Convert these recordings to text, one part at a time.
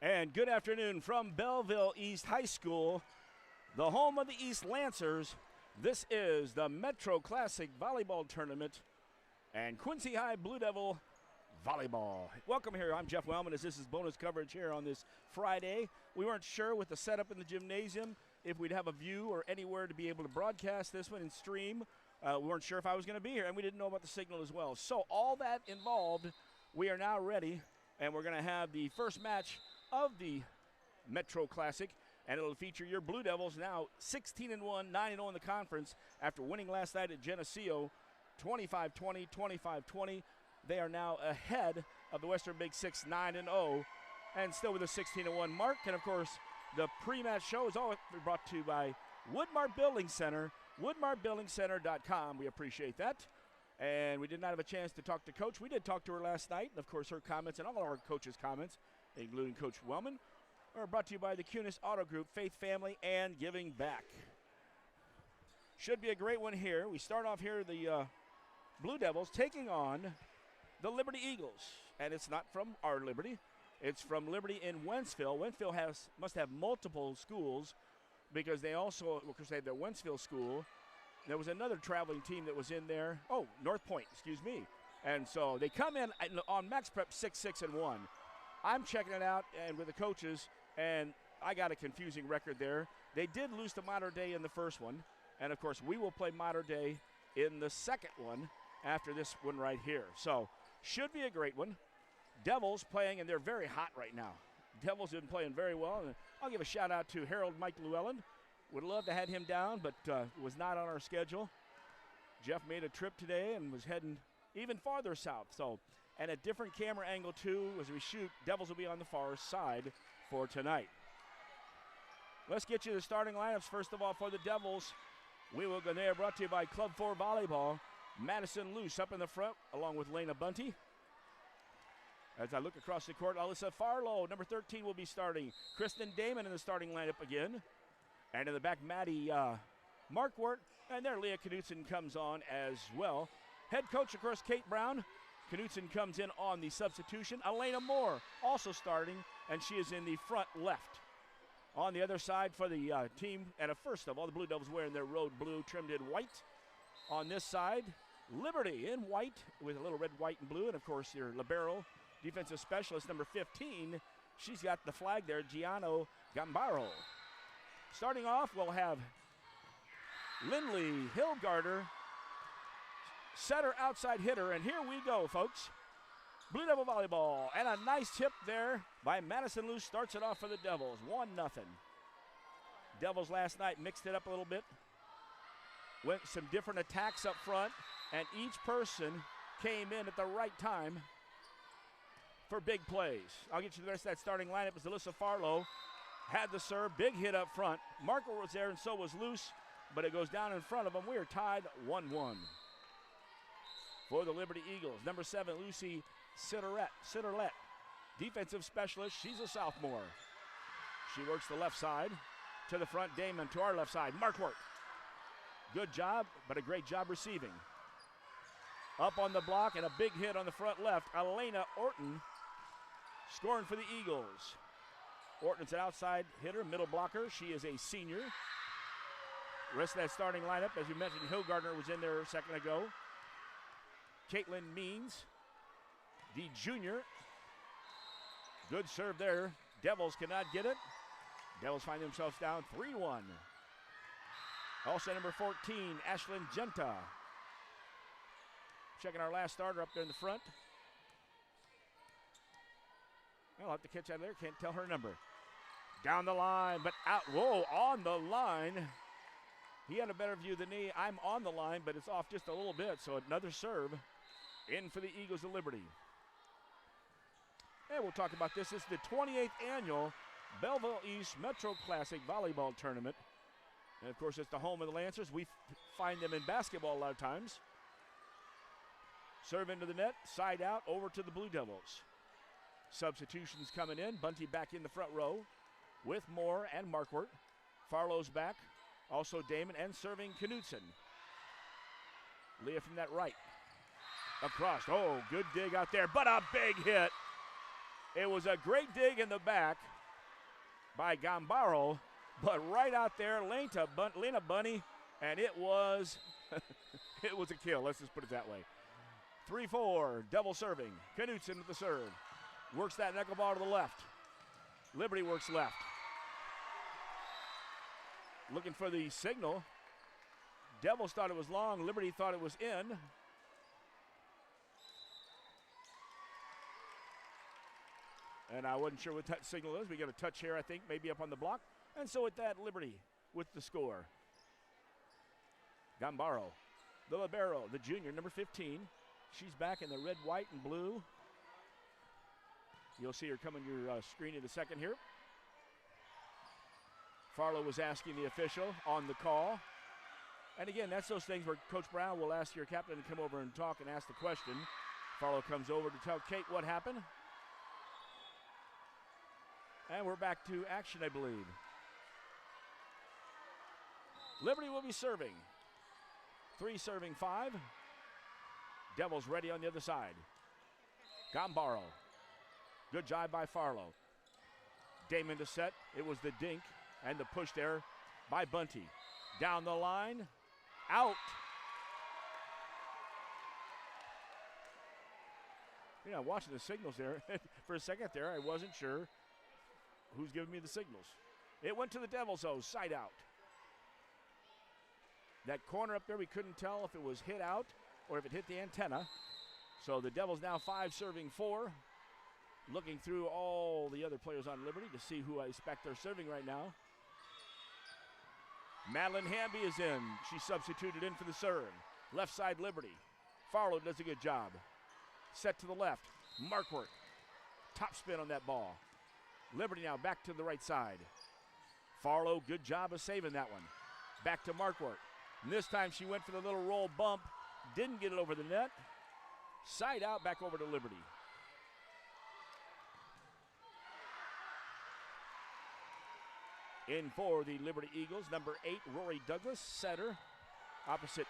And good afternoon from Belleville East High School, the home of the East Lancers. This is the Metro Classic Volleyball Tournament and Quincy High Blue Devil Volleyball. Welcome here. I'm Jeff Wellman as this is bonus coverage here on this Friday. We weren't sure with the setup in the gymnasium if we'd have a view or anywhere to be able to broadcast this one and stream. We weren't sure if I was going to be here, and we didn't know about the signal as well. So all that involved, we are now ready, and we're going to have the first match of the Metro Classic, and it'll feature your Blue Devils now 16-1, 9-0 in the conference after winning last night at Geneseo 25-20, 25-20. They are now ahead of the Western Big Six 9-0 and still with a 16-1 mark. And, of course, the pre-match show is all brought to you by Woodmart Building Center, woodmartbuildingcenter.com. We appreciate that. And we did not have a chance to talk to Coach. We did talk to her last night. And, of course, her comments and all of our coaches' comments, including Coach Wellman, are brought to you by the Kunis Auto Group, Faith Family, and Giving Back. Should be a great one here. We start off here, the Blue Devils taking on the Liberty Eagles. And it's not from our Liberty. It's from Liberty in Wentzville. Wentzville must have multiple schools because they also, of course, they have their Wentzville school. There was another traveling team that was in there. Oh, North Point, excuse me. And so they come in on Max Prep 6-6-1. I'm checking it out and with the coaches, and I got a confusing record there. They did lose to Mater Dei in the first one, and, of course, we will play Mater Dei in the second one after this one right here. So should be a great one. Devils playing, and they're very hot right now. Devils have been playing very well, and I'll give a shout-out to Harold Mike Llewellyn. Would love to have him down, but was not on our schedule. Jeff made a trip today and was heading even farther south. So, and a different camera angle, too, as we shoot. Devils will be on the far side for tonight. Let's get you the starting lineups. First of all, for the Devils, we will go there, brought to you by Club 4 Volleyball. Madison Luce up in the front, along with Lena Bunty. As I look across the court, Alyssa Farlow, number 13, will be starting. Kristen Damon in the starting lineup again. And in the back, Maddie Markwart. And there, Leah Knutson comes on as well. Head coach, of course, Kate Brown. Knutson comes in on the substitution. Elena Moore also starting, and she is in the front left. On the other side for the team, and first of all, the Blue Devils wearing their road blue trimmed in white. On this side, Liberty in white with a little red, white, and blue. And, of course, your libero defensive specialist, number 15. She's got the flag there, Giano Gambaro. Starting off, we'll have Lindley Hilgarder, setter, outside hitter, and here we go, folks. Blue Devil Volleyball, and a nice tip there by Madison Luce starts it off for the Devils, 1-0. Devils last night mixed it up a little bit, went some different attacks up front, and each person came in at the right time for big plays. I'll get you the rest of that starting lineup as Alyssa Farlow had the serve, big hit up front. Marker was there, and so was Luce, but it goes down in front of them. We are tied 1-1. For the Liberty Eagles, number 7, Lucy Sitterlet, defensive specialist. She's a sophomore. She works the left side to the front. Damon to our left side. Markwart. Good job, but a great job receiving. Up on the block and a big hit on the front left. Elena Orton scoring for the Eagles. Orton's an outside hitter, middle blocker. She is a senior. Rest of that starting lineup, as you mentioned, Hilgardner was in there a second ago. Caitlin Means, the junior. Good serve there. Devils cannot get it. Devils find themselves down 3-1. Also number 14, Ashlyn Genta. Checking our last starter up there in the front. I'll have to catch that there. Can't tell her number. Down the line, but out. Whoa, on the line. He had a better view than me. I'm on the line, but it's off just a little bit. So another serve in for the Eagles of Liberty. And we'll talk about this. It's the 28th annual Belleville East Metro Classic Volleyball Tournament. And, of course, it's the home of the Lancers. We find them in basketball a lot of times. Serve into the net, side out, over to the Blue Devils. Substitutions coming in. Bunty back in the front row with Moore and Markwart. Farlow's back. Also Damon, and serving Knutson. Leah from that right. Across. Oh, good dig out there, but a big hit. It was a great dig in the back by Gambaro, but right out there, Lena Bunny, and it was it was a kill. Let's just put it that way. 3-4, double serving. Knutson with the serve. Works that knuckleball to the left. Liberty works left. Looking for the signal. Devils thought it was long. Liberty thought it was in. And I wasn't sure what that signal is. We got a touch here, I think, maybe up on the block. And so with that, Liberty with the score. Gambaro, the libero, the junior, number 15. She's back in the red, white, and blue. You'll see her come on your screen in a second here. Farlow was asking the official on the call. And again, that's those things where Coach Brown will ask your captain to come over and talk and ask the question. Farlow comes over to tell Kate what happened. And we're back to action, I believe. Liberty will be serving. 3 serving 5. Devils ready on the other side. Gambaro. Good job by Farlow. Damon to set. It was the dink and the push there by Bunty. Down the line. Out. Yeah, watching the signals there. For a second there, I wasn't sure who's giving me the signals. It went to the Devils, though, side out. That corner up there, we couldn't tell if it was hit out or if it hit the antenna. So the Devils now 5 serving 4. Looking through all the other players on Liberty to see who I expect they're serving right now. Madeline Hamby is in. She substituted in for the serve. Left side Liberty. Farlow does a good job. Set to the left. Markwork. Top spin on that ball. Liberty now back to the right side. Farlow, good job of saving that one. Back to Markwork. And this time she went for the little roll bump. Didn't get it over the net. Side out, back over to Liberty. In for the Liberty Eagles, number 8, Rory Douglas, setter. Opposite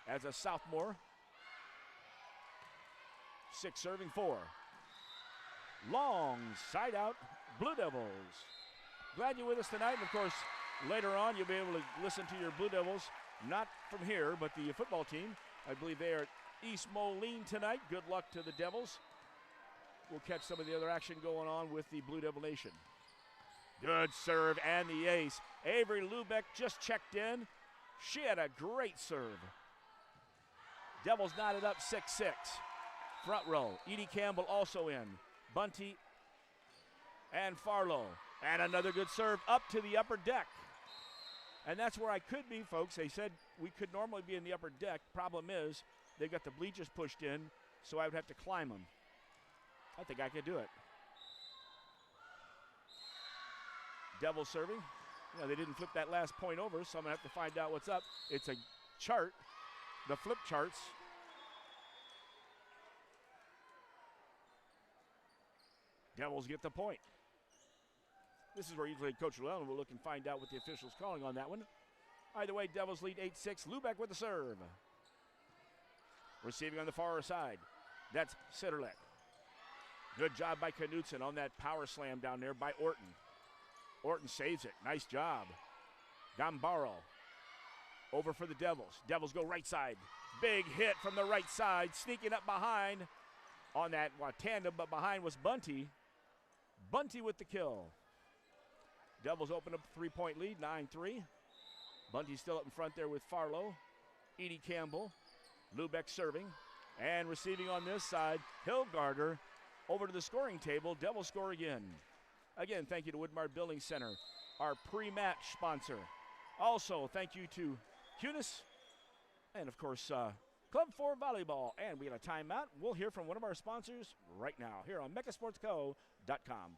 as a sophomore. 6 serving 4. Long side out, Blue Devils. Glad you're with us tonight. And of course, later on, you'll be able to listen to your Blue Devils, not from here, but the football team. I believe they are at East Moline tonight. Good luck to the Devils. We'll catch some of the other action going on with the Blue Devil Nation. Good serve and the ace. Avery Lubeck just checked in. She had a great serve. Devils knotted up 6-6. Front row, Edie Campbell also in. Bunty and Farlow. And another good serve up to the upper deck. And that's where I could be, folks. They said we could normally be in the upper deck. Problem is, they've got the bleachers pushed in, so I would have to climb them. I think I could do it. Devils serving. You know, they didn't flip that last point over, so I'm going to have to find out what's up. It's a chart, the flip charts. Devils get the point. This is where usually Coach Llewellyn will look and find out what the official's calling on that one. Either way, Devils lead 8-6. Lubeck with the serve. Receiving on the far side. That's Sitterlet. Good job by Knutson on that power slam down there by Orton. Orton saves it. Nice job. Gambaro over for the Devils. Devils go right side. Big hit from the right side. Sneaking up behind on that tandem, but behind was Bunty. Bunty with the kill. Devils open up a 3-point lead, 9-3. Bunty still up in front there with Farlow. Edie Campbell. Lubeck serving. And receiving on this side, Hilgarder over to the scoring table. Devils score again. Again, thank you to Woodmart Building Center, our pre-match sponsor. Also, thank you to Cunis and, of course, Club 4 Volleyball. And we got a timeout. We'll hear from one of our sponsors right now here on mechasportsco.com.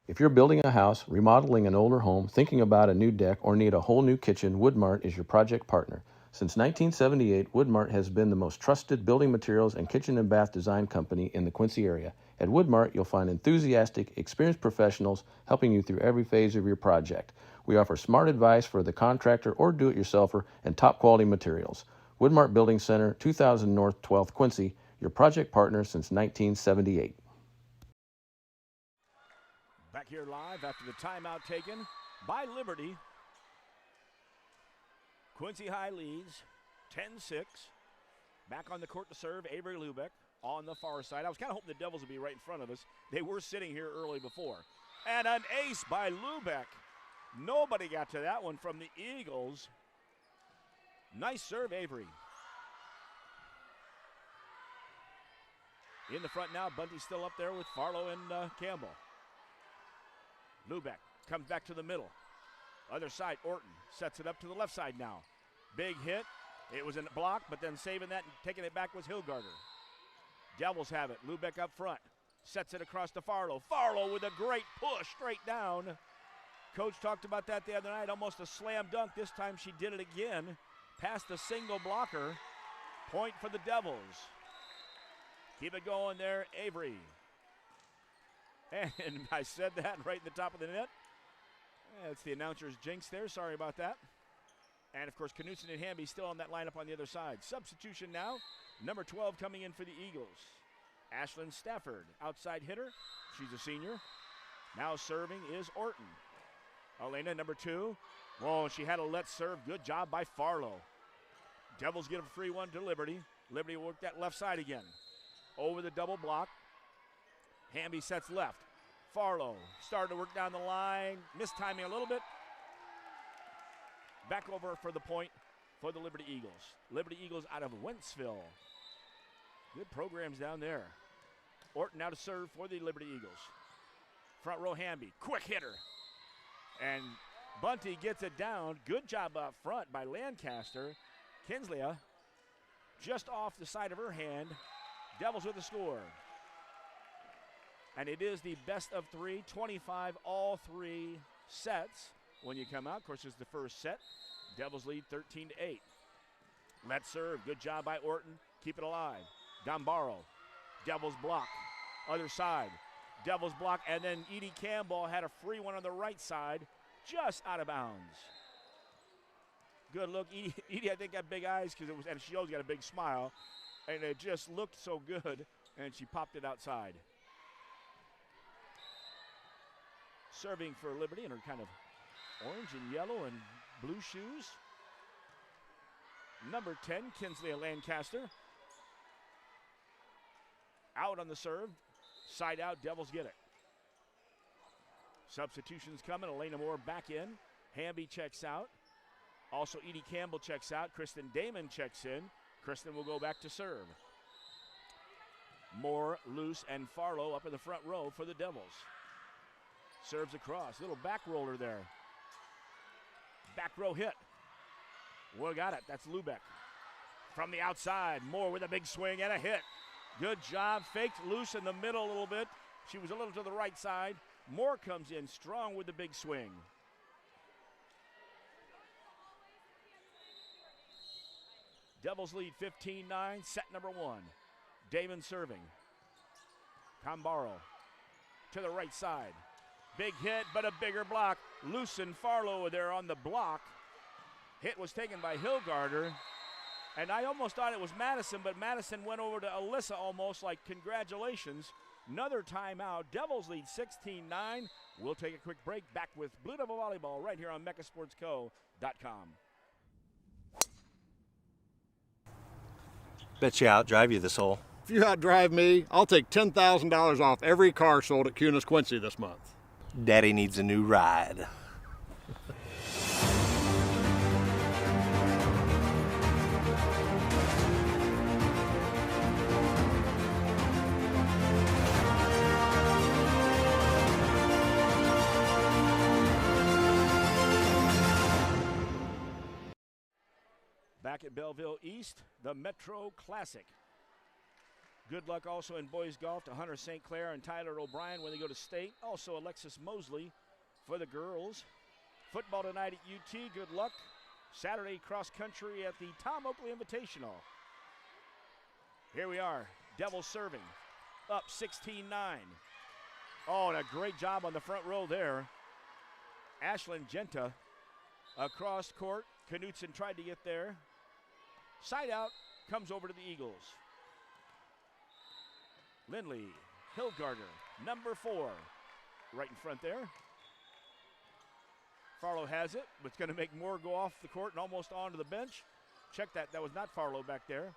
If you're building a house, remodeling an older home, thinking about a new deck, or need a whole new kitchen, Woodmart is your project partner. Since 1978, Woodmart has been the most trusted building materials and kitchen and bath design company in the Quincy area. At Woodmart, you'll find enthusiastic, experienced professionals helping you through every phase of your project. We offer smart advice for the contractor or do-it-yourselfer and top-quality materials. Woodmart Building Center, 2000 North 12th Quincy, your project partner since 1978. Back here live after the timeout taken by Liberty. Quincy High leads 10-6. Back on the court to serve, Avery Lubeck on the far side. I was kind of hoping the Devils would be right in front of us. They were sitting here early before. And an ace by Lubeck. Nobody got to that one from the Eagles. Nice serve, Avery. In the front now, Bunty's still up there with Farlow and Campbell. Lubeck comes back to the middle. Other side, Orton sets it up to the left side now. Big hit. It was a block, but then saving that and taking it back was Hilgarder. Devils have it. Lubeck up front. Sets it across to Farlow. Farlow with a great push straight down. Coach talked about that the other night. Almost a slam dunk. This time she did it again. Past the single blocker. Point for the Devils. Keep it going there, Avery. And I said that right in the top of the net. It's the announcer's jinx there. Sorry about that. And, of course, Knutson and Hamby still on that lineup on the other side. Substitution now. Number 12 coming in for the Eagles. Ashlyn Stafford, outside hitter. She's a senior. Now serving is Orton. Elena, number 2. Whoa, she had a let serve. Good job by Farlow. Devils get a free one to Liberty. Liberty will work that left side again. Over the double block. Hamby sets left. Farlow started to work down the line. Mistiming a little bit. Back over for the point for the Liberty Eagles. Liberty Eagles out of Wentzville. Good programs down there. Orton now to serve for the Liberty Eagles. Front row Hamby, quick hitter. And Bunty gets it down. Good job up front by Lancaster. Kinsley just off the side of her hand. Devils with the score. And it is the best of 3, 25 all 3 sets. When you come out, of course, it's the first set. Devils lead 13-8. Let's serve. Good job by Orton. Keep it alive. Gambaro. Devils block. Other side. Devils block. And then Edie Campbell had a free one on the right side. Just out of bounds. Good look. Edie I think, got big eyes, and she always got a big smile. And it just looked so good. And she popped it outside. Serving for Liberty in her kind of orange and yellow and blue shoes. Number 10, Kinsley Lancaster. Out on the serve. Side out, Devils get it. Substitutions coming. Elena Moore back in. Hamby checks out. Also, Edie Campbell checks out. Kristen Damon checks in. Kristen will go back to serve. Moore, Luce, and Farlow up in the front row for the Devils. Serves across. Little back roller there. Back row hit. Well, got it. That's Lubeck. From the outside, Moore with a big swing and a hit. Good job. Faked loose in the middle a little bit. She was a little to the right side. Moore comes in strong with the big swing. Devils lead 15-9. Set number 1. Damon serving. Cambaro to the right side. Big hit, but a bigger block. Luce and Farlow there on the block. Hit was taken by Hilgarder. And I almost thought it was Madison, but Madison went over to Alyssa almost like, congratulations. Another timeout. Devils lead 16-9. We'll take a quick break. Back with Blue Devil Volleyball right here on mechasportsco.com. Bet you outdrive you this hole. If you outdrive me, I'll take $10,000 off every car sold at Kunis Quincy this month. Daddy needs a new ride. Back at Belleville East, the Metro Classic. Good luck also in boys golf to Hunter St. Clair and Tyler O'Brien when they go to state. Also Alexis Mosley for the girls. Football tonight at UT, good luck. Saturday cross country at the Tom Oakley Invitational. Here we are, Devils serving, up 16-9. Oh, and a great job on the front row there. Ashlyn Genta across court. Knutson tried to get there. Side out, comes over to the Eagles. Lindley, Hilgarder, number 4. right in front there. Farlow has it, but it's going to make Moore go off the court and almost onto the bench. Check that. That was not Farlow back there.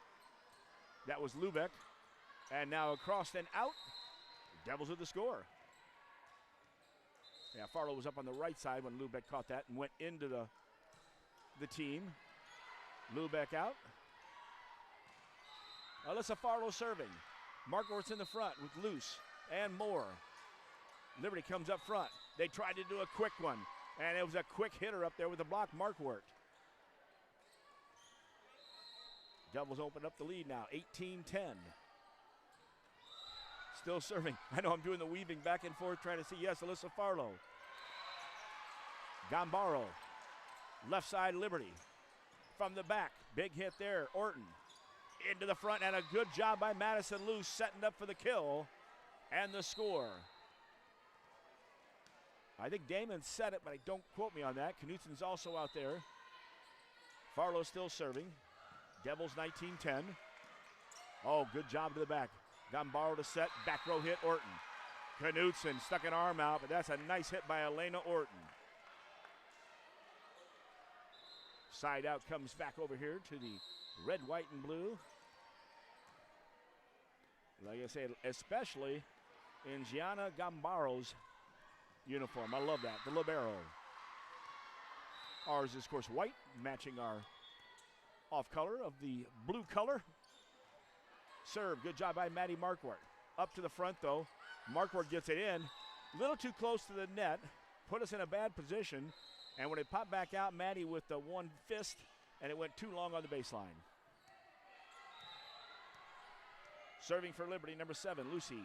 That was Lubeck. And now across and out. Devils with the score. Yeah, Farlow was up on the right side when Lubeck caught that and went into the team. Lubeck out. Alyssa Farlow serving. Markworth's in the front with Luce and Moore. Liberty comes up front. They tried to do a quick one, and it was a quick hitter up there with the block. Markworth. Devils open up the lead now, 18-10. Still serving. I know I'm doing the weaving back and forth trying to see. Yes, Alyssa Farlow. Gambaro. Left side Liberty. From the back. Big hit there. Orton. Into the front, and a good job by Madison Luce setting up for the kill and the score. I think Damon said it, but don't quote me on that. Knutsen's also out there. Farlow still serving. Devils 19-10. Oh, good job to the back. Gambaro to set. Back row hit, Orton. Knutsen stuck an arm out, but that's a nice hit by Elena Orton. Side out comes back over here to the red, white, and blue. Like I said, especially in Gianna Gambaro's uniform. I love that, the libero. Ours is, of course, white, matching our off color of the blue color. Serve, good job by Maddie Markworth. Up to the front, though. Markworth gets it in. A little too close to the net. Put us in a bad position. And when it popped back out, Maddie with the one fist, and it went too long on the baseline. Serving for Liberty, number 7, Lucy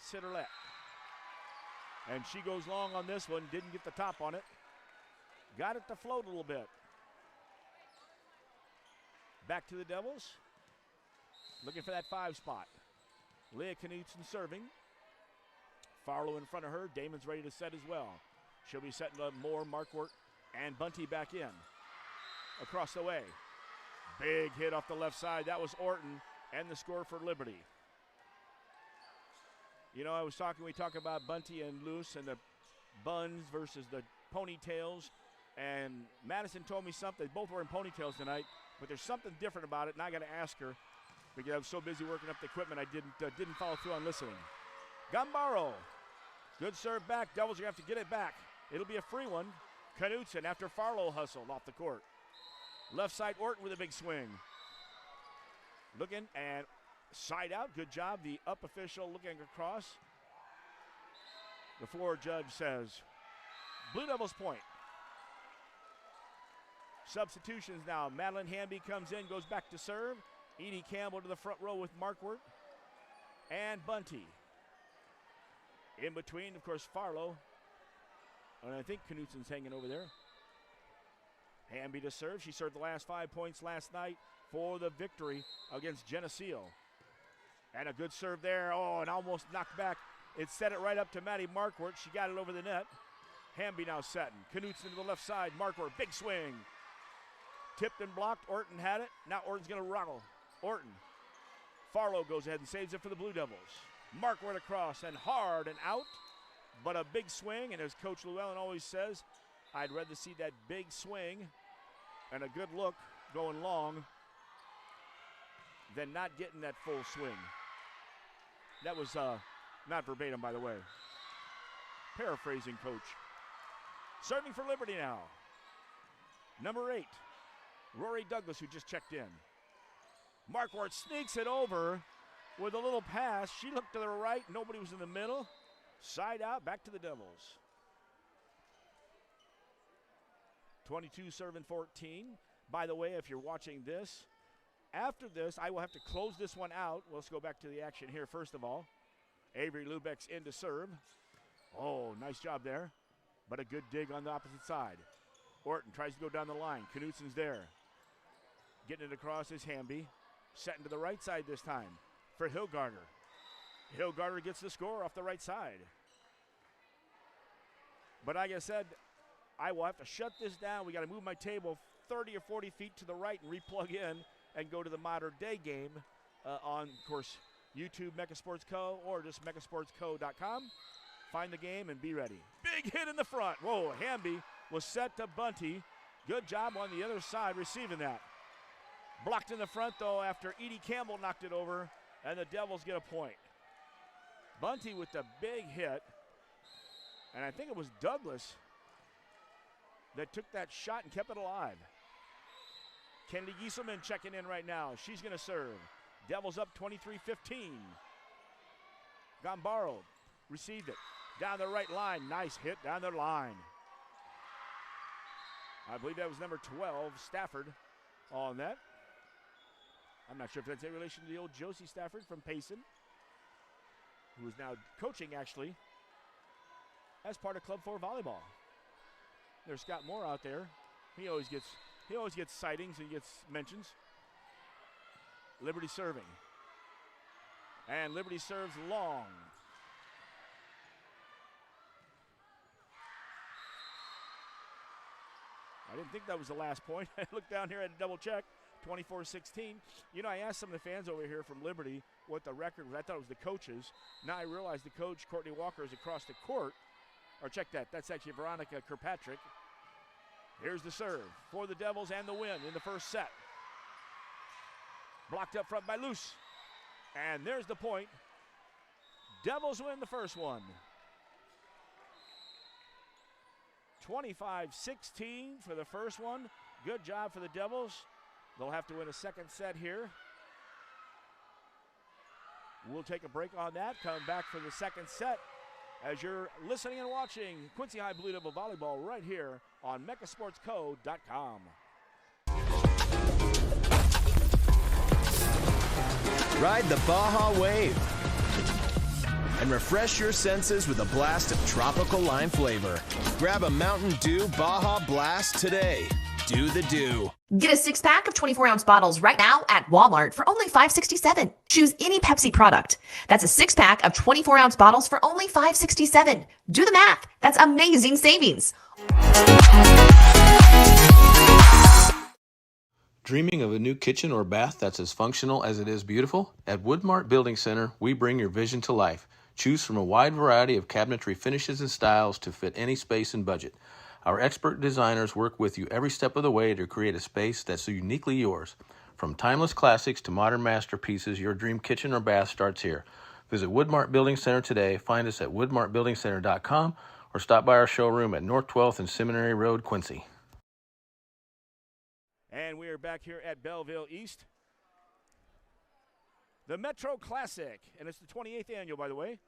Sitterlet. And she goes long on this one, didn't get the top on it. Got it to float a little bit. Back to the Devils. Looking for that 5 spot. Leah Knutsen serving. Farlow in front of her. Damon's ready to set as well. She'll be setting up more. Markworth and Bunty back in. Across the way. Big hit off the left side. That was Orton, and the score for Liberty. You know, we talk about Bunty and Luce and the buns versus the ponytails. And Madison told me something. Both were in ponytails tonight, but there's something different about it, and I got to ask her because I was so busy working up the equipment I didn't follow through on listening. Gambaro. Good serve back. Devils are going to have to get it back. It'll be a free one. Knutsen after Farlow hustled off the court. Left side Orton with a big swing. Looking and side out. Good job. The up official looking across. The floor judge says Blue Devils point. Substitutions now. Madeline Hamby comes in, goes back to serve. Edie Campbell to the front row with Markworth and Bunty. In between, of course, Farlow. And I think Knutsen's hanging over there. Hamby to serve. She served the last 5 points last night for the victory against Geneseo. And a good serve there. Oh, and almost knocked back. It set it right up to Maddie Markworth. She got it over the net. Hamby now setting. Knutsen to the left side. Markworth, big swing. Tipped and blocked. Orton had it. Now Orton's going to roggle. Orton. Farlow goes ahead and saves it for the Blue Devils. Markworth across and hard and out. But a big swing, and as Coach Llewellyn always says, I'd rather see that big swing and a good look going long than not getting that full swing. That was not verbatim, by the way. Paraphrasing, Coach. Serving for Liberty now. Number 8, Rory Douglas, who just checked in. Markworth sneaks it over with a little pass. She looked to the right. Nobody was in the middle. Side out, back to the Devils. 22 serving 14. By the way, if you're watching this, after this, I will have to close this one out. Let's go back to the action here first of all. Avery Lubeck's in to serve. Oh, nice job there. But a good dig on the opposite side. Orton tries to go down the line. Knutsen's there. Getting it across is Hamby. Setting to the right side this time for Hilgarder. Hilgarder gets the score off the right side. But like I said, I will have to shut this down. We got to move my table 30 or 40 feet to the right and replug in and go to the modern day game on, of course, YouTube Mecha Sports Co. or just mechasportsco.com find the game and be ready. Big hit in the front. Whoa, Hamby was set to Bunty. Good job on the other side receiving that. Blocked in the front, though, after Edie Campbell knocked it over, and the Devils get a point. Bunty with the big hit, and I think it was Douglas that took that shot and kept it alive. Kennedy Gieselman checking in right now. She's going to serve. Devils up 23-15. Gambaro received it. Down the right line. Nice hit down the line. I believe that was number 12, Stafford, on that. I'm not sure if that's in relation to the old Josie Stafford from Payson, who is now coaching, actually, as part of Club 4 volleyball. There's Scott Moore out there. He always gets sightings and gets mentions. Liberty serving. And Liberty serves long. I didn't think that was the last point. I looked down here, I had to double check. 24-16. You know, I asked some of the fans over here from Liberty what the record was. I thought it was the coaches. Now I realize the coach, Courtney Walker, is across the court. Or check that. That's actually Veronica Kirkpatrick. Here's the serve for the Devils and the win in the first set. Blocked up front by Luce. And there's the point. Devils win the first one. 25-16 for the first one. Good job for the Devils. They'll have to win a second set here. We'll take a break on that. Coming back for the second set as you're listening and watching Quincy High Blue Devil Volleyball right here on mechasportsco.com. Ride the Baja Wave and refresh your senses with a blast of tropical lime flavor. Grab a Mountain Dew Baja Blast today. Do the do. Get a 6-pack of 24-ounce bottles right now at Walmart for only $5.67. Choose any Pepsi product. That's a 6-pack of 24-ounce bottles for only $5.67. Do the math. That's amazing savings. Dreaming of a new kitchen or bath that's as functional as it is beautiful? At Woodmart Building Center, we bring your vision to life. Choose from a wide variety of cabinetry finishes and styles to fit any space and budget. Our expert designers work with you every step of the way to create a space that's uniquely yours. From timeless classics to modern masterpieces, your dream kitchen or bath starts here. Visit Woodmart Building Center today. Find us at woodmartbuildingcenter.com or stop by our showroom at North 12th and Seminary Road, Quincy. And we are back here at Belleville East. The Metro Classic, and it's the 28th annual, by the way.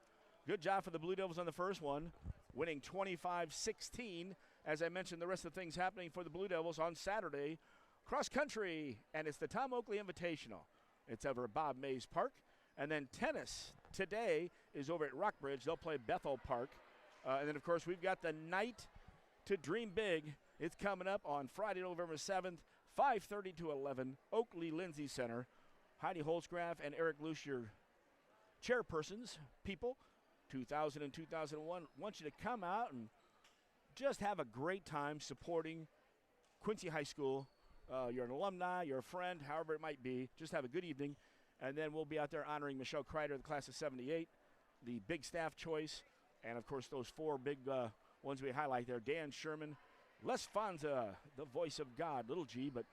Good job for the Blue Devils on the first one, winning 25-16. As I mentioned, the rest of the things happening for the Blue Devils on Saturday. Cross country, and it's the Tom Oakley Invitational. It's over at Bob Mays Park. And then tennis today is over at Rockbridge. They'll play Bethel Park. And then, of course, we've got the Night to Dream Big. It's coming up on Friday, November 7th, 5:30 to 11, Oakley Lindsay Center. Heidi Holzgraf and Eric Luce, your chairpersons, people, 2000 and 2001, want you to come out and just have a great time supporting Quincy High School. You're an alumni, you're a friend, however it might be. Just have a good evening. And then we'll be out there honoring Michelle Kreider, the class of 78, the big staff choice, and, of course, those four big ones we highlight there. Dan Sherman, Les Fonza, the voice of God, little G, but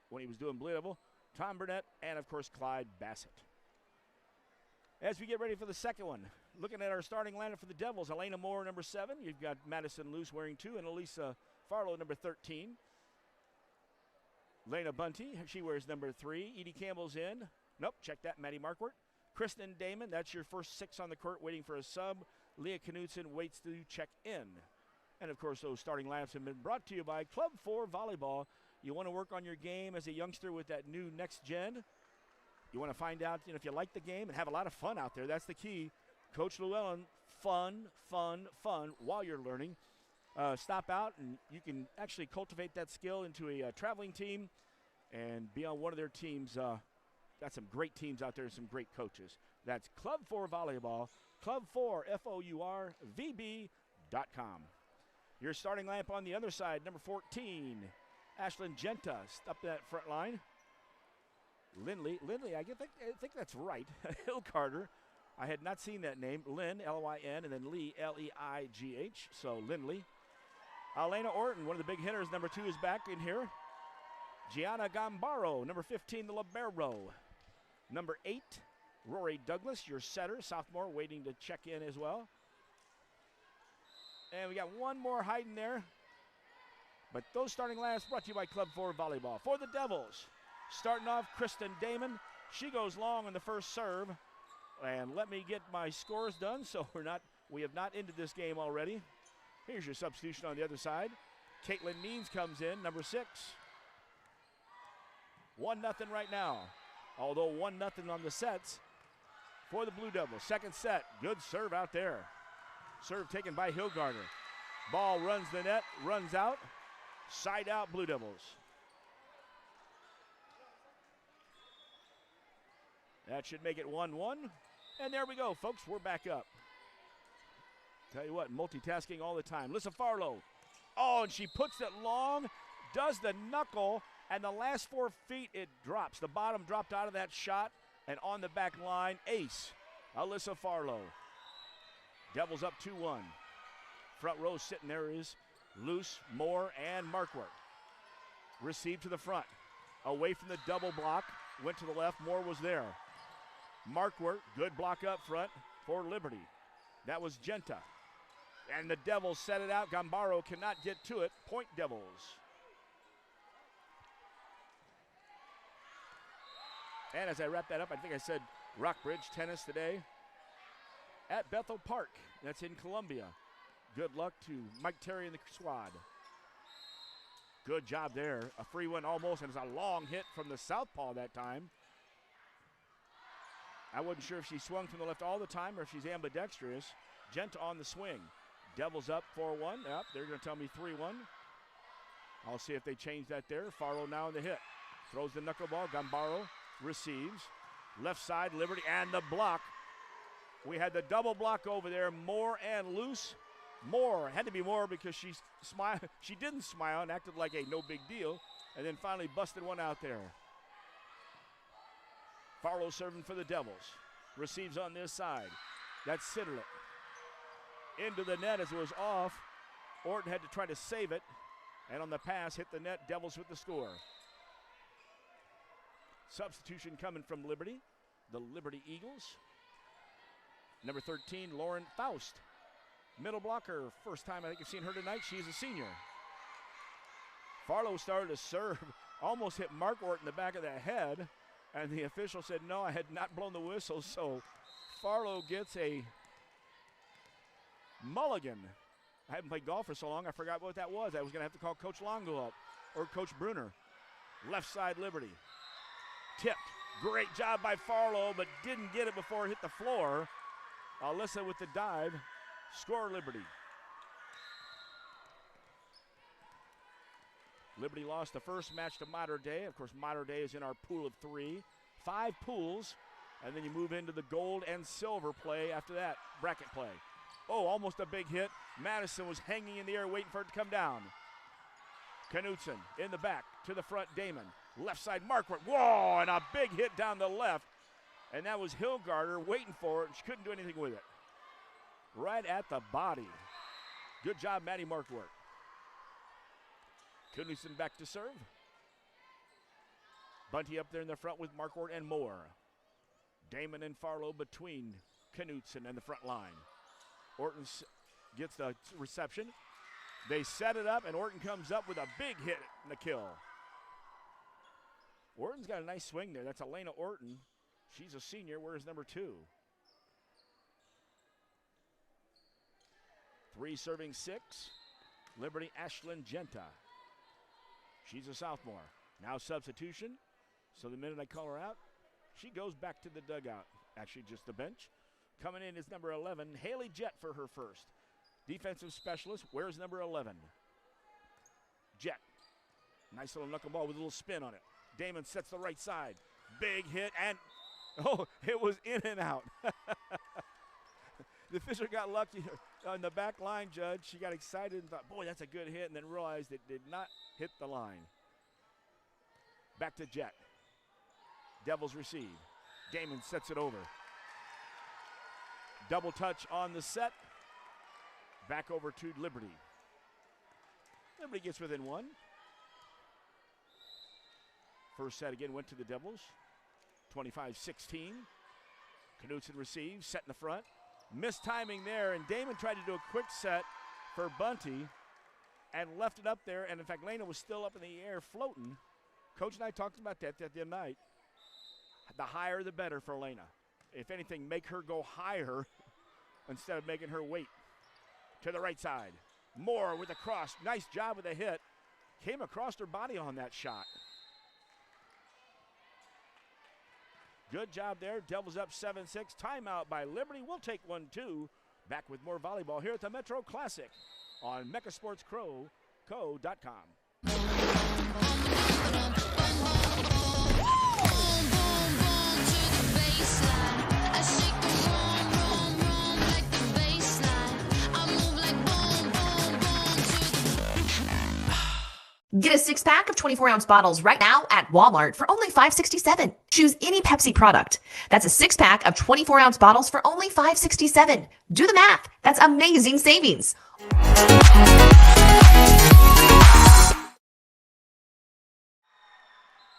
when he was doing Blue Devil, Tom Burnett, and, of course, Clyde Bassett. As we get ready for the second one, looking at our starting lineup for the Devils, Elena Moore, number 7. You've got Madison Luce wearing 2, and Elisa Farlow, number 13. Lena Bunty, she wears number 3. Edie Campbell's in. Nope, check that, Maddie Markwart. Kristen Damon, that's your first 6 on the court waiting for a sub. Leah Knudsen waits to check in. And, of course, those starting lineups have been brought to you by Club 4 Volleyball. You want to work on your game as a youngster with that new next gen. You want to find out if you like the game and have a lot of fun out there. That's the key. Coach Llewellyn, fun while you're learning. Stop out, and you can actually cultivate that skill into a traveling team and be on one of their teams. Got some great teams out there, some great coaches. That's Club 4 Volleyball, Club 4, FOUR, VB.com. Your starting lineup on the other side, number 14, Ashlyn Genta, up that front line. Lindley, I think that's right. Hill Carter, I had not seen that name. Lynn, L-Y-N, and then Lee, L-E-I-G-H. So Lindley. Elena Orton, one of the big hitters, number 2, is back in here. Gianna Gambaro, number 15, the libero. Number 8, Rory Douglas, your setter, sophomore, waiting to check in as well. And we got one more hiding there. But those starting lineups brought to you by Club 4 Volleyball. For the Devils, starting off, Kristen Damon. She goes long on the first serve. And let me get my scores done so we have not ended this game already. Here's your substitution on the other side. Caitlin Means comes in, number 6. 1-0 right now. Although 1-0 on the sets for the Blue Devils. Second set, good serve out there. Serve taken by Hilgarder. Ball runs the net, runs out. Side out, Blue Devils. That should make it 1-1. And there we go, folks, we're back up. Tell you what, multitasking all the time. Lisa Farlow. Oh, and she puts it long, does the knuckle, and the last 4 feet it drops. The bottom dropped out of that shot, and on the back line, ace, Alyssa Farlow. Devils up 2-1. Front row sitting there is Luce, Moore, and Markwart. Received to the front. Away from the double block. Went to the left. Moore was there. Markwart, good block up front for Liberty. That was Genta. And the Devils set it out. Gambaro cannot get to it. Point Devils. And as I wrap that up, I think I said Rockbridge tennis today at Bethel Park. That's in Columbia. Good luck to Mike Terry and the squad. Good job there. A free one almost, and it's a long hit from the southpaw that time. I wasn't sure if she swung from the left all the time or if she's ambidextrous. Genta on the swing. Devils up 4-1. Yep, they're going to tell me 3-1. I'll see if they change that there. Farlow now in the hit. Throws the knuckleball. Gambaro receives. Left side, Liberty, and the block. We had the double block over there, Moore and Luce. Moore, had to be Moore because she didn't smile and acted like a no big deal, and then finally busted one out there. Farlow serving for the Devils. Receives on this side. That's Sidderlet. Into the net as it was off. Orton had to try to save it, and on the pass hit the net. Devils with the score. Substitution coming from Liberty. The Liberty Eagles. Number 13, Lauren Faust. Middle blocker, first time I think I've seen her tonight. She's a senior. Farlow started to serve, almost hit Markwart in the back of the head, and the official said, no, I had not blown the whistle, so Farlow gets a mulligan. I haven't played golf for so long, I forgot what that was. I was going to have to call Coach Longo up, or Coach Bruner. Left side, Liberty. Tipped. Great job by Farlow, but didn't get it before it hit the floor. Alyssa with the dive. Score Liberty. Liberty lost the first match to Mater Dei. Of course, Mater Dei is in our pool of 3. 5 pools, and then you move into the gold and silver play after that, bracket play. Oh, almost a big hit. Madison was hanging in the air waiting for it to come down. Knutson in the back to the front, Damon. Left side, Markwart. Whoa, and a big hit down the left. And that was Hilgarder waiting for it, and she couldn't do anything with it. Right at the body. Good job, Maddie Markwart. Knutson back to serve. Bunty up there in the front with Markwart and Moore. Damon and Farlow between Knutson and the front line. Orton gets the reception. They set it up, and Orton comes up with a big hit in the kill. Orton's got a nice swing there. That's Elena Orton. She's a senior. Where's number 2? 3 serving 6. Liberty Ashlyn Genta. She's a sophomore. Now substitution. So the minute I call her out, she goes back to the dugout. Actually, just the bench. Coming in is number 11, Haley Jett for her first. Defensive specialist. Where's number 11? Jett. Nice little knuckleball with a little spin on it. Damon sets the right side. Big hit, and oh, it was in and out. The official got lucky on the back line, Judge. She got excited and thought, boy, that's a good hit, and then realized it did not hit the line. Back to Jett. Devils receive. Damon sets it over. Double touch on the set. Back over to Liberty. Liberty gets within one. First set again went to the Devils. 25-16. Knutson receives, set in the front. Missed timing there, and Damon tried to do a quick set for Bunty and left it up there, and in fact, Lena was still up in the air floating. Coach and I talked about that the other night. The higher, the better for Lena. If anything, make her go higher instead of making her wait. To the right side. Moore with a cross. Nice job with a hit. Came across her body on that shot. Good job there. Devils up 7-6. Timeout by Liberty. We'll take 1-2. Back with more volleyball here at the Metro Classic on megasportsco.com. Get a 6-pack of 24-ounce bottles right now at Walmart for only $5.67. Choose any Pepsi product. That's a 6-pack of 24-ounce bottles for only $5.67. Do the math. That's amazing savings.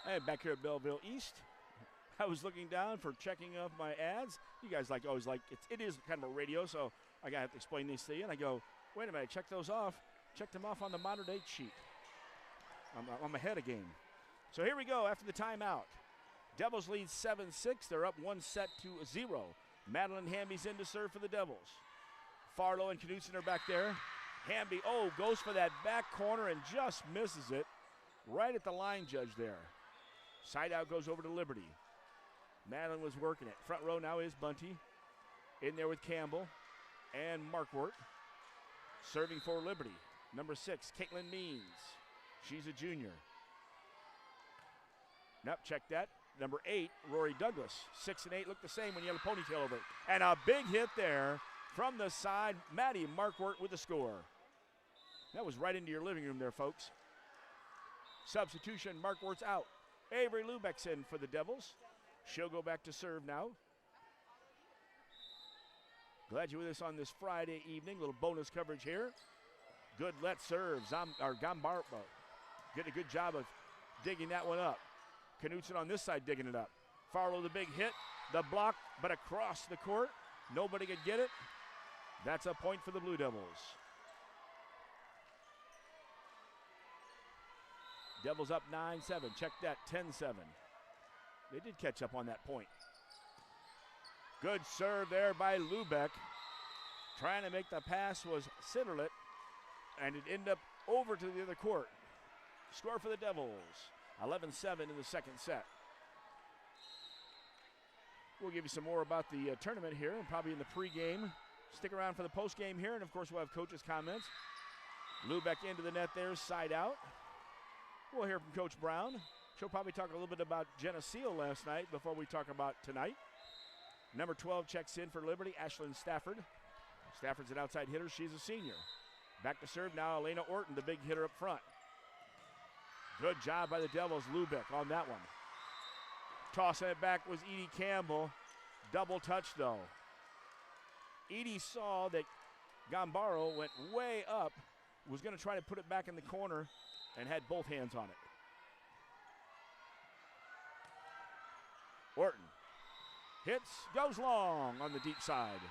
Hey, back here at Belleville East. I was looking down for checking off my ads. You guys always like it is kind of a radio, so I got to explain these to you. And I go, wait a minute, check those off. Check them off on the modern date sheet. I'm ahead of game. So here we go after the timeout. Devils lead 7-6. They're up 1-0. Madeline Hamby's in to serve for the Devils. Farlow and Knutson are back there. Hamby, goes for that back corner and just misses it. Right at the line judge there. Side out goes over to Liberty. Madeline was working it. Front row now is Bunty. In there with Campbell and Markwart. Serving for Liberty. Number 6, Caitlin Means. She's a junior. Nope, check that. Number 8, Rory Douglas. 6 and 8 look the same when you have a ponytail over it. And a big hit there from the side. Maddie Markwart with the score. That was right into your living room there, folks. Substitution, Markwart's out. Avery Lubeck's in for the Devils. She'll go back to serve now. Glad you're with us on this Friday evening. Little bonus coverage here. Good let serve. Gambaro. Did a good job of digging that one up. Knutson on this side digging it up. Farlow the big hit. The block, but across the court. Nobody could get it. That's a point for the Blue Devils. Devils up 9-7. Check that, 10-7. They did catch up on that point. Good serve there by Lubeck. Trying to make the pass was Sitterlet, and it ended up over to the other court. Score for the Devils, 11-7 in the second set. We'll give you some more about the tournament here, and probably in the pregame. Stick around for the postgame here, and of course we'll have coaches' comments. Lubeck into the net there, side out. We'll hear from Coach Brown. She'll probably talk a little bit about Jenna Seal last night before we talk about tonight. Number 12 checks in for Liberty, Ashlyn Stafford. Stafford's an outside hitter. She's a senior. Back to serve now, Elena Orton, the big hitter up front. Good job by the Devils, Lubeck on that one. Tossing it back was Edie Campbell. Double touch, though. Edie saw that Gambaro went way up, was going to try to put it back in the corner, and had both hands on it. Orton hits, goes long on the deep side.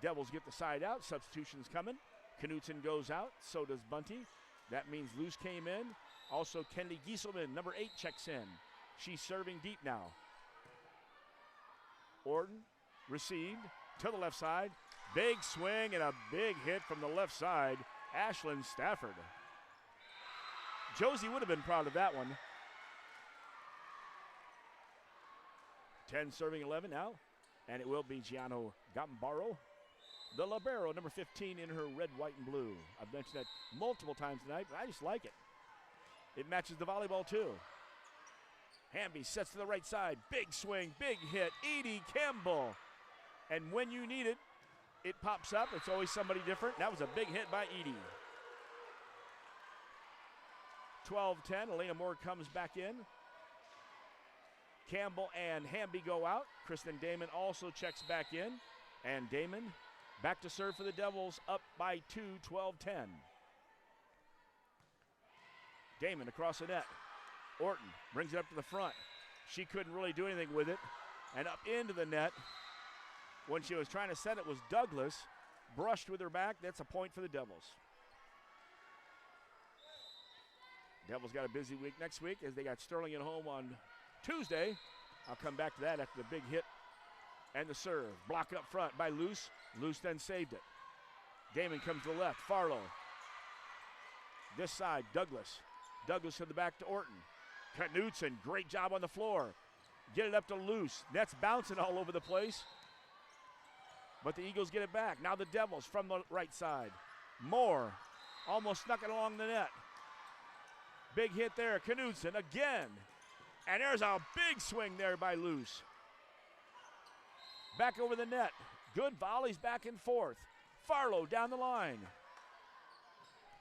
Devils get the side out. Substitution's coming. Knutson goes out. So does Bunty. That means Luce came in. Also, Kendi Gieselman, number 8, checks in. She's serving deep now. Orton received to the left side. Big swing and a big hit from the left side. Ashlyn Stafford. Josie would have been proud of that one. 10 serving 11 now. And it will be Gianno Gambaro. The libero, number 15 in her red, white, and blue. I've mentioned that multiple times tonight, but I just like it. It matches the volleyball, too. Hamby sets to the right side. Big swing, big hit. Edie Campbell. And when you need it, it pops up. It's always somebody different. That was a big hit by Edie. 12-10. Elena Moore comes back in. Campbell and Hamby go out. Kristen Damon also checks back in. And Damon back to serve for the Devils, up by 2, 12-10. Damon across the net. Orton brings it up to the front. She couldn't really do anything with it. And up into the net. When she was trying to set it was Douglas. Brushed with her back. That's a point for the Devils. Devils got a busy week next week as they got Sterling at home on Tuesday. I'll come back to that after the big hit and the serve. Block up front by Luce. Luce then saved it. Damon comes to the left. Farlow. This side, Douglas. Douglas to the back to Orton. Knutson, great job on the floor. Get it up to Luce. Net's bouncing all over the place. But the Eagles get it back. Now the Devils from the right side. Moore almost snuck it along the net. Big hit there. Knutson again. And there's a big swing there by Luce. Back over the net. Good volleys back and forth. Farlow down the line.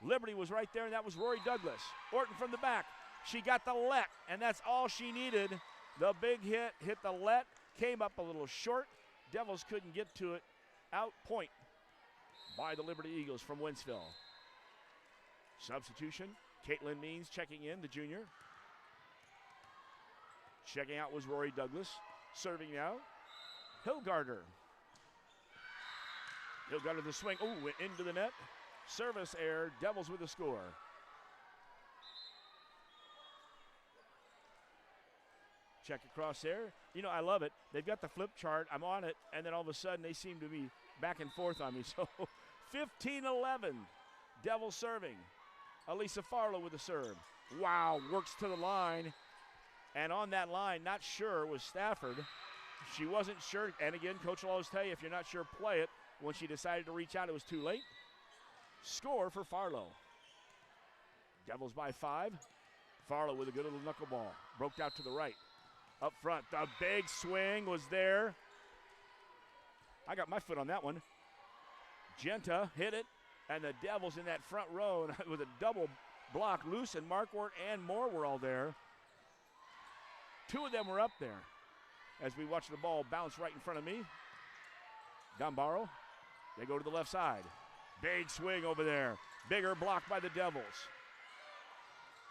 Liberty was right there, and that was Rory Douglas. Orton from the back. She got the let, and that's all she needed. The big hit the let, came up a little short. Devils couldn't get to it. Out point by the Liberty Eagles from Wentzville. Substitution, Caitlin Means checking in, the junior. Checking out was Rory Douglas. Serving now, Hilgarder. Hilgarder the swing, went into the net. Service error, Devils with the score. Check across there. You know, I love it. They've got the flip chart. I'm on it, and then all of a sudden they seem to be back and forth on me. So 15-11, Devils serving. Elisa Farlow with the serve. Wow, works to the line. And on that line, not sure, was Stafford. She wasn't sure. And again, coach will always tell you, if you're not sure, play it. When she decided to reach out, it was too late. Score for Farlow. Devils by 5. Farlow with a good little knuckleball. Broke out to the right. Up front, the big swing was there. I got my foot on that one. Genta hit it, and the Devils in that front row with a double block. Luce and Markwart and Moore were all there. 2 of them were up there as we watch the ball bounce right in front of me. Gambaro, they go to the left side. Big swing over there. Bigger block by the Devils.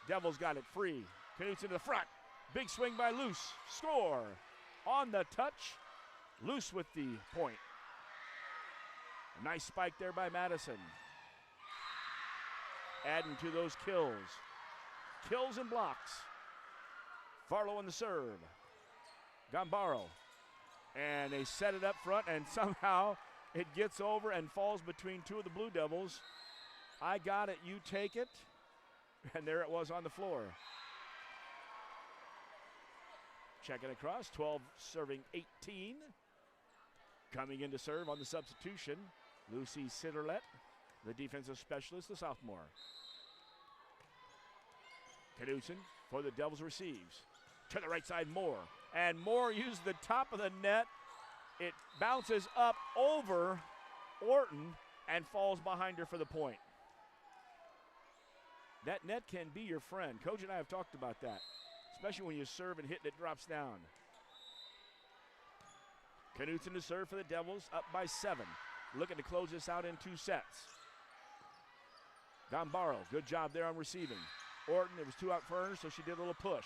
Devils got it free. Knutson to the front. Big swing by Luce. Score. On the touch. Luce with the point. A nice spike there by Madison. Adding to those kills. Kills and blocks. Farlow on the serve. Gambaro. And they set it up front, and somehow it gets over and falls between 2 of the Blue Devils. I got it, you take it. And there it was on the floor. Checking across, 12 serving 18. Coming in to serve on the substitution, Lucy Sitterlet, the defensive specialist, the sophomore. Knutson for the Devils receives. To the right side, Moore. And Moore used the top of the net. It bounces up over Orton and falls behind her for the point. That net can be your friend. Coach and I have talked about that, especially when you serve and hit and it drops down. Knutson to serve for the Devils, up by 7. Looking to close this out in 2 sets. Gambaro, good job there on receiving. Orton, it was 2 out for her, so she did a little push.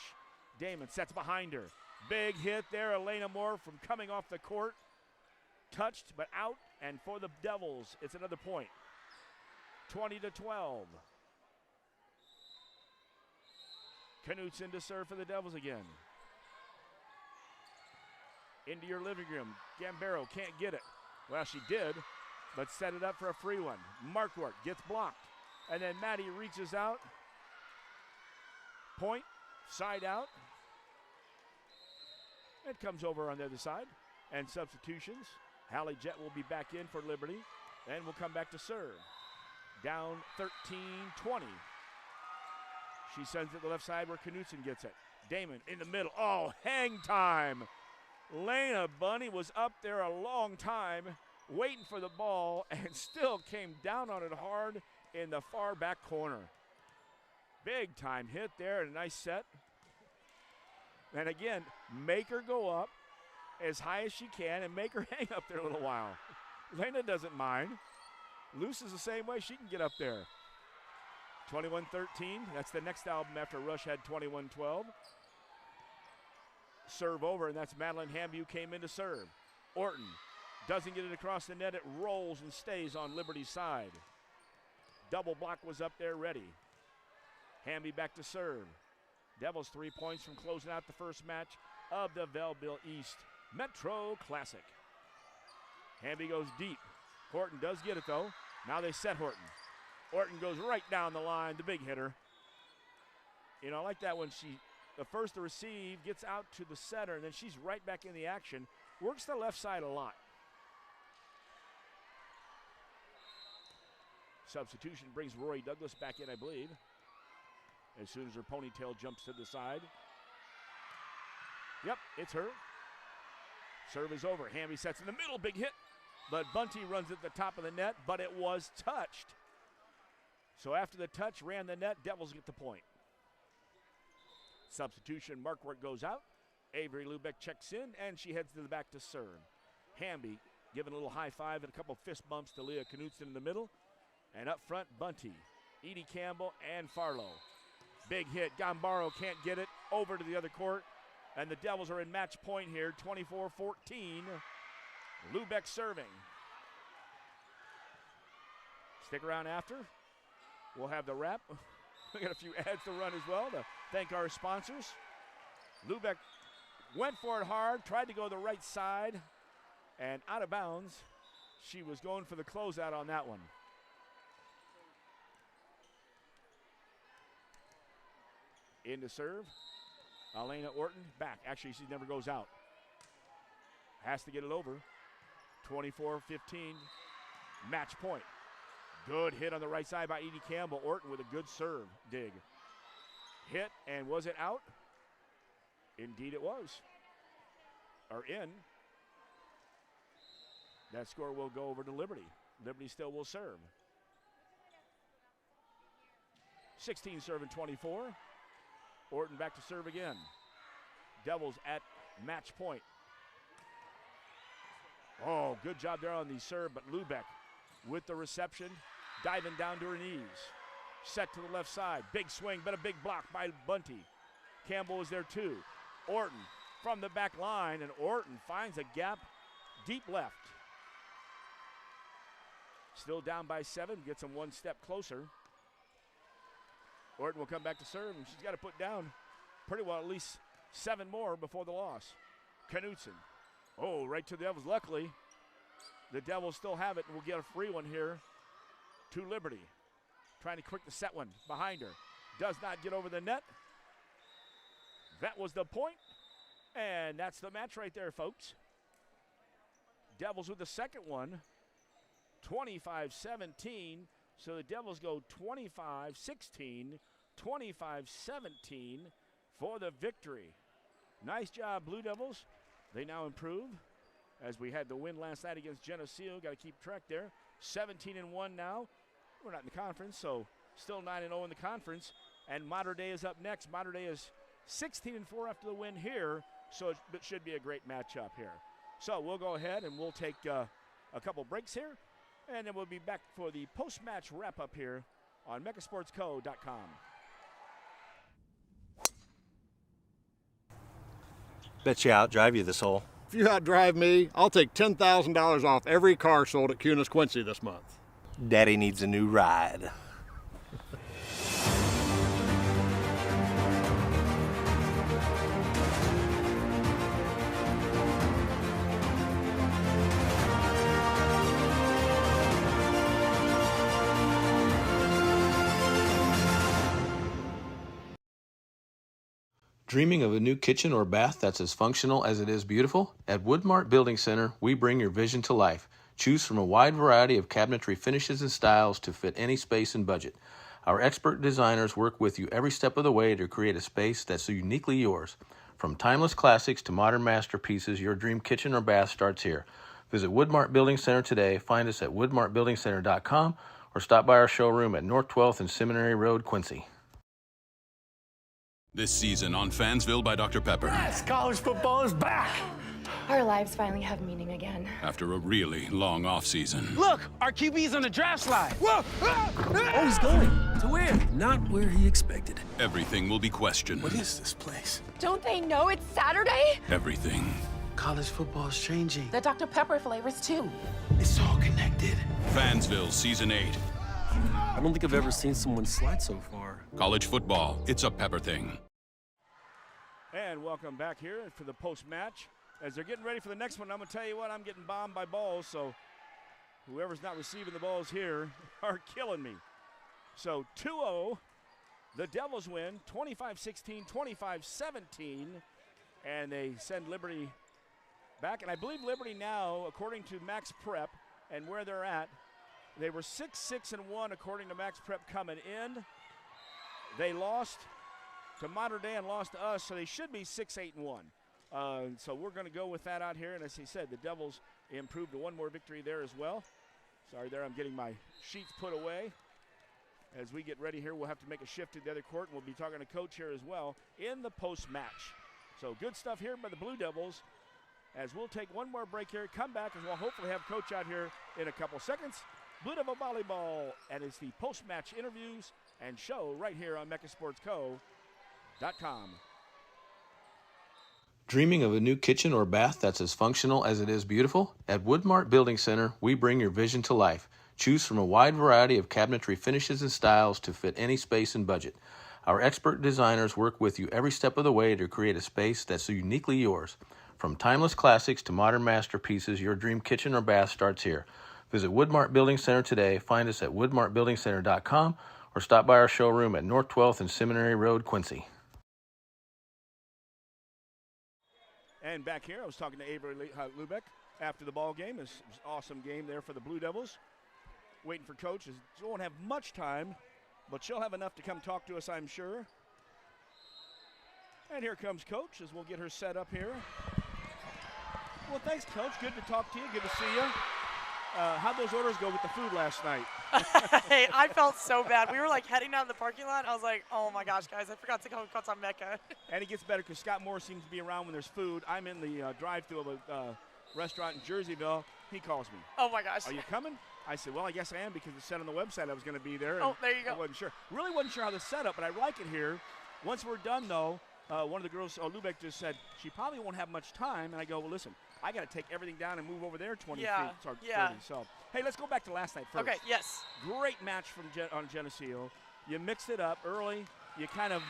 Damon sets behind her. Big hit there, Elena Moore from coming off the court. Touched, but out, and for the Devils, it's another point. 20-12. Knutson to serve for the Devils again. Into your living room. Gambaro can't get it. Well, she did, but set it up for a free one. Markwart gets blocked. And then Maddie reaches out. Point, side out. It comes over on the other side. And substitutions. Hallie Jett will be back in for Liberty. And will come back to serve. Down 13-20. She sends it to the left side where Knutson gets it. Damon in the middle. Oh, hang time. Lena Bunny was up there a long time waiting for the ball and still came down on it hard in the far back corner. Big time hit there and a nice set. And again, make her go up as high as she can and make her hang up there a little while. Lena doesn't mind. Luce is the same way. She can get up there. 21-13. That's the next album after Rush had 21-12. Serve over, and that's Madeline Hamby who came in to serve. Orton doesn't get it across the net. It rolls and stays on Liberty's side. Double block was up there ready. Hamby back to serve. Devils 3 points from closing out the first match of the Belleville East Metro Classic. Hamby goes deep. Horton does get it though. Now they set Horton. Horton goes right down the line, the big hitter. You know, I like that when the first to receive, gets out to the setter, and then she's right back in the action. Works the left side a lot. Substitution brings Rory Douglas back in, I believe. As soon as her ponytail jumps to the side. Yep, it's her. Serve is over. Hamby sets in the middle, big hit. But Bunty runs at the top of the net, but it was touched. So after the touch, ran the net, Devils get the point. Substitution, Markworth goes out. Avery Lubeck checks in, and she heads to the back to serve. Hamby giving a little high five and a couple fist bumps to Leah Knutson in the middle. And up front, Bunty, Edie Campbell, and Farlow. Big hit. Gambaro can't get it over to the other court. And the Devils are in match point here, 24-14. Lubeck serving. Stick around after. We'll have the wrap. We got a few ads to run as well to thank our sponsors. Lubeck went for it hard, tried to go the right side, and out of bounds. She was going for the closeout on that one. In to serve. Elena Orton back. Actually, she never goes out. Has to get it over. 24-15. Match point. Good hit on the right side by Edie Campbell. Orton with a good serve dig. Hit, and was it out? Indeed it was. Or in. That score will go over to Liberty. Liberty still will serve. 16 serving 24. Orton back to serve again. Devils at match point. Oh, good job there on the serve, but Lubeck with the reception, diving down to her knees. Set to the left side. Big swing, but a big block by Bunty. Campbell is there too. Orton from the back line, and Orton finds a gap deep left. Still down by 7, gets him one step closer. Orton will come back to serve, and she's got to put down pretty well at least 7 more before the loss. Knutson. Oh, right to the Devils. Luckily, the Devils still have it, and will get a free one here to Liberty. Trying to quick the set one behind her. Does not get over the net. That was the point, and that's the match right there, folks. Devils with the second one, 25-17. So the Devils go 25-16, 25-17 for the victory. Nice job, Blue Devils. They now improve as we had the win last night against Geneseo. Got to keep track there. 17-1 now. We're not in the conference, so still 9-0 in the conference. And Mater Dei is up next. Mater Dei is 16-4 after the win here, so it should be a great matchup here. So we'll go ahead and we'll take a couple breaks here. And then we'll be back for the post-match wrap-up here on megasportsco.com. Bet you outdrive you this hole. If you outdrive me, I'll take $10,000 off every car sold at QHS Quincy this month. Daddy needs a new ride. Dreaming of a new kitchen or bath that's as functional as it is beautiful? At Woodmart Building Center, we bring your vision to life. Choose from a wide variety of cabinetry finishes and styles to fit any space and budget. Our expert designers work with you every step of the way to create a space that's uniquely yours. From timeless classics to modern masterpieces, your dream kitchen or bath starts here. Visit Woodmart Building Center today. Find us at woodmartbuildingcenter.com or stop by our showroom at North 12th and Seminary Road, Quincy. This season on Fansville by Dr. Pepper. Yes, college football is back. Our lives finally have meaning again. After a really long offseason. Look, our QB's on the draft slide. Whoa! Oh, he's going. To where? Not where he expected. Everything will be questioned. What is this place? Don't they know it's Saturday? Everything. College football is changing. The Dr. Pepper flavors, too. It's all connected. Fansville Season 8. I don't think I've ever seen someone slide so far. College football, it's a Pepper thing. And welcome back here for the post-match. As they're getting ready for the next one, I'm going to tell you what, I'm getting bombed by balls, so whoever's not receiving the balls here are killing me. So 2-0, the Devils win 25-16, 25-17, and they send Liberty back. And I believe Liberty now, according to Max Prep and where they're at, they were 6-6-1 according to Max Prep coming in. They lost to Mater Dei and lost to us, so they should be 6-8-1. So we're going to go with that out here. And as he said, the Devils improved to one more victory there as well. Sorry there, I'm getting my sheets put away. As we get ready here, we'll have to make a shift to the other court, and we'll be talking to Coach here as well in the post-match. So good stuff here by the Blue Devils. As we'll take one more break here, come back, and we'll hopefully have Coach out here in a couple seconds. Blue Devil Volleyball, and it's the post-match interviews and show right here on MechaSportsCo.com. Dreaming of a new kitchen or bath that's as functional as it is beautiful? At Woodmart Building Center, we bring your vision to life. Choose from a wide variety of cabinetry finishes and styles to fit any space and budget. Our expert designers work with you every step of the way to create a space that's uniquely yours. From timeless classics to modern masterpieces, your dream kitchen or bath starts here. Visit Woodmart Building Center today. Find us at woodmartbuildingcenter.com or stop by our showroom at North 12th and Seminary Road, Quincy. And back here, I was talking to Avery Lubeck after the ball game. It was an awesome game there for the Blue Devils. Waiting for Coach. She won't have much time, but she'll have enough to come talk to us, I'm sure. And here comes Coach as we'll get her set up here. Well, thanks, Coach. Good to talk to you. Good to see you. How'd those orders go with the food last night? Hey, I felt so bad. We were like heading down the parking lot. I was like, oh my gosh, guys, I forgot to go cut on Mecca. And it gets better because Scott Moore seems to be around when there's food. I'm in the drive-thru of a restaurant in Jerseyville. He calls me. Oh my gosh. Are you coming? I said, well, I guess I am because it said on the website I was going to be there. Oh, there you go. I wasn't sure. Really wasn't sure how the setup, but I like it here. Once we're done, though, one of the girls, Lubeck, just said she probably won't have much time. And I go, well, listen, I got to take everything down and move over there 20 feet. Or 30. So, hey, let's go back to last night first. Okay, yes. Great match from on Geneseo. You mixed it up early. You kind of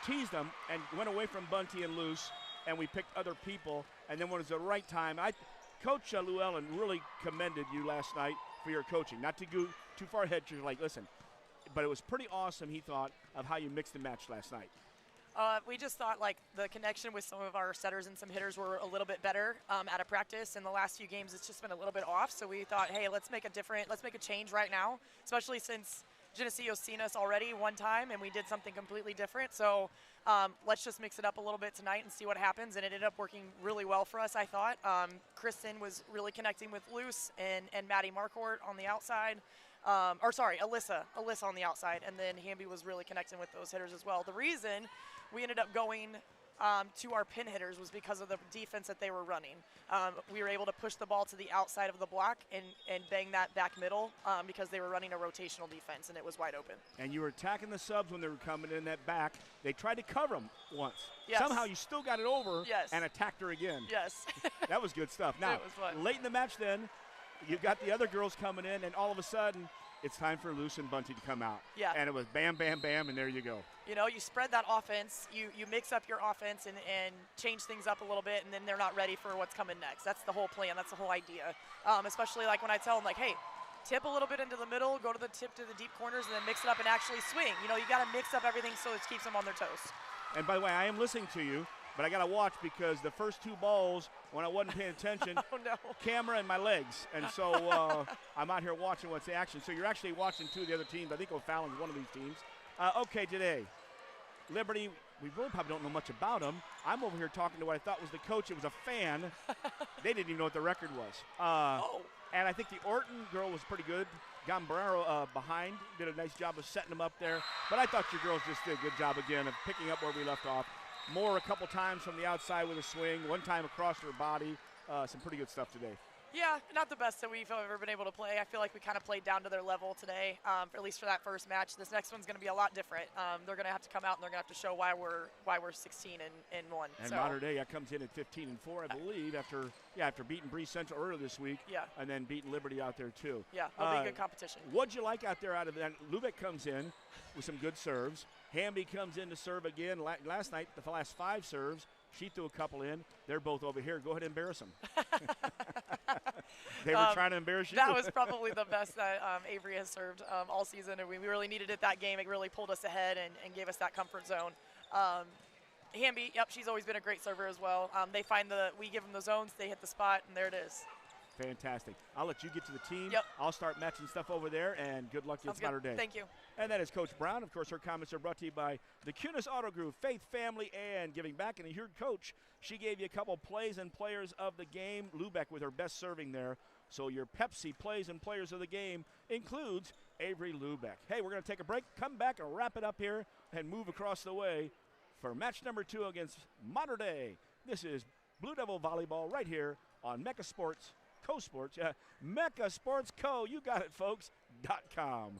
teased them and went away from Bunty and Luce, and we picked other people. And then when it was the right time, Coach Llewellyn really commended you last night for your coaching. Not to go too far ahead, you're like, listen, but it was pretty awesome, he thought, of how you mixed the match last night. We just thought like the connection with some of our setters and some hitters were a little bit better out of practice. In the last few games, it's just been a little bit off. So we thought, hey, let's make a change right now, especially since Geneseo's seen us already one time and we did something completely different. So let's just mix it up a little bit tonight and see what happens. And it ended up working really well for us, I thought. Kristen was really connecting with Luce and Maddie Marquardt on the outside. Alyssa on the outside, and then Hamby was really connecting with those hitters as well. The reason we ended up going to our pin hitters was because of the defense that they were running. We were able to push the ball to the outside of the block and bang that back middle because they were running a rotational defense, and it was wide open. And you were attacking the subs when they were coming in that back. They tried to cover them once. Yes. Somehow you still got it over and attacked her again. Yes. That was good stuff. Now, it was fun. Late in the match then, you've got the other girls coming in, and all of a sudden, it's time for Luce and Bunty to come out. Yeah. And it was bam, bam, bam, and there you go. You know, you spread that offense, you mix up your offense and change things up a little bit, and then they're not ready for what's coming next. That's the whole plan. That's the whole idea. Especially like when I tell them, like, hey, tip a little bit into the middle, go to the tip to the deep corners, and then mix it up and actually swing. You know, you got to mix up everything so it keeps them on their toes. And by the way, I am listening to you, but I got to watch because the first two balls, when I wasn't paying attention, camera and my legs. And so I'm out here watching what's the action. So you're actually watching two of the other teams. I think O'Fallon's one of these teams. Okay, today, Liberty, we really probably don't know much about them. I'm over here talking to what I thought was the coach. It was a fan. They didn't even know what the record was. And I think the Orton girl was pretty good. Gambraro behind, did a nice job of setting them up there. But I thought your girls just did a good job again of picking up where we left off. Moore a couple times from the outside with a swing, one time across her body. Some pretty good stuff today. Yeah, not the best that we've ever been able to play. I feel like we kind of played down to their level today, at least for that first match. This next one's going to be a lot different. They're going to have to come out and they're going to have to show why we're 16 and 1. And so. Mater Dei comes in at 15 and 4, I believe, after beating Bree Central earlier this week. Yeah. And then beating Liberty out there too. Yeah, it'll be good competition. What'd you like out there out of that? Lubeck comes in with some good serves. Hamby comes in to serve again. Last night, the last 5 serves, she threw a couple in. They're both over here. Go ahead and embarrass them. They were trying to embarrass you? That was probably the best that Avery has served all season, and we really needed it that game. It really pulled us ahead and gave us that comfort zone. Hamby, yep, she's always been a great server as well. We give them the zones, they hit the spot, and there it is. Fantastic. I'll let you get to the team. Yep. I'll start matching stuff over there, and good luck against Mater Dei. Thank you. And that is Coach Brown. Of course, her comments are brought to you by the QHS Auto Group, Faith, Family, and Giving Back. And you heard Coach, she gave you a couple plays and players of the game. Lubeck with her best serving there. So your Pepsi plays and players of the game includes Avery Lubeck. Hey, we're going to take a break, come back and wrap it up here and move across the way for match number 2 against Mater Dei. This is Blue Devil Volleyball right here on Mecca Sports, Co-Sports, Mecca Sports Co. You got it, folks, .com.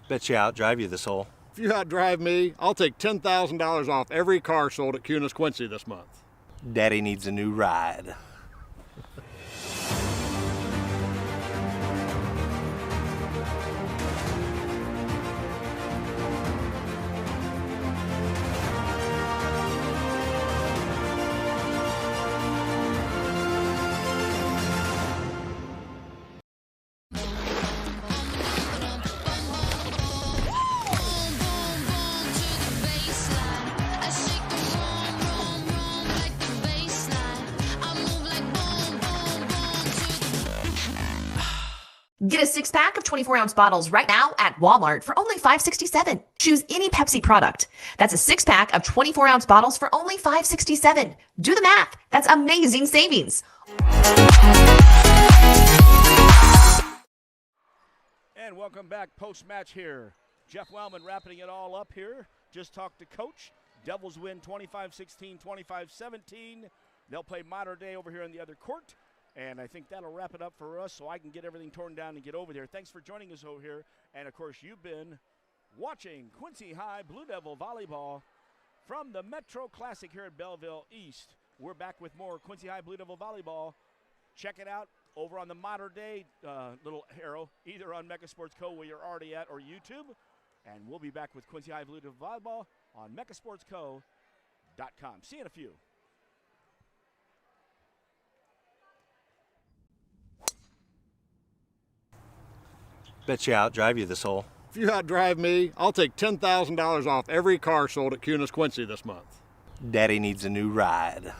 Bet you outdrive you this hole. If you outdrive me, I'll take $10,000 off every car sold at QHS Quincy this month. Daddy needs a new ride. Get a 6-pack of 24-ounce bottles right now at Walmart for only $5.67. Choose any Pepsi product. That's a 6-pack of 24-ounce bottles for only $5.67. Do the math. That's amazing savings. And welcome back post-match here. Jeff Wellman wrapping it all up here. Just talked to Coach. Devils win 25-16, 25-17. They'll play Mater Dei over here in the other court. And I think that'll wrap it up for us so I can get everything torn down and get over there. Thanks for joining us over here. And, of course, you've been watching Quincy High Blue Devil Volleyball from the Metro Classic here at Belleville East. We're back with more Quincy High Blue Devil Volleyball. Check it out over on the Mater Dei little arrow, either on Mecca Sports Co. where you're already at or YouTube. And we'll be back with Quincy High Blue Devil Volleyball on MeccaSportsCo.com. See you in a few. Bet you outdrive you this hole. If you outdrive me, I'll take $10,000 off every car sold at QHS Quincy this month. Daddy needs a new ride.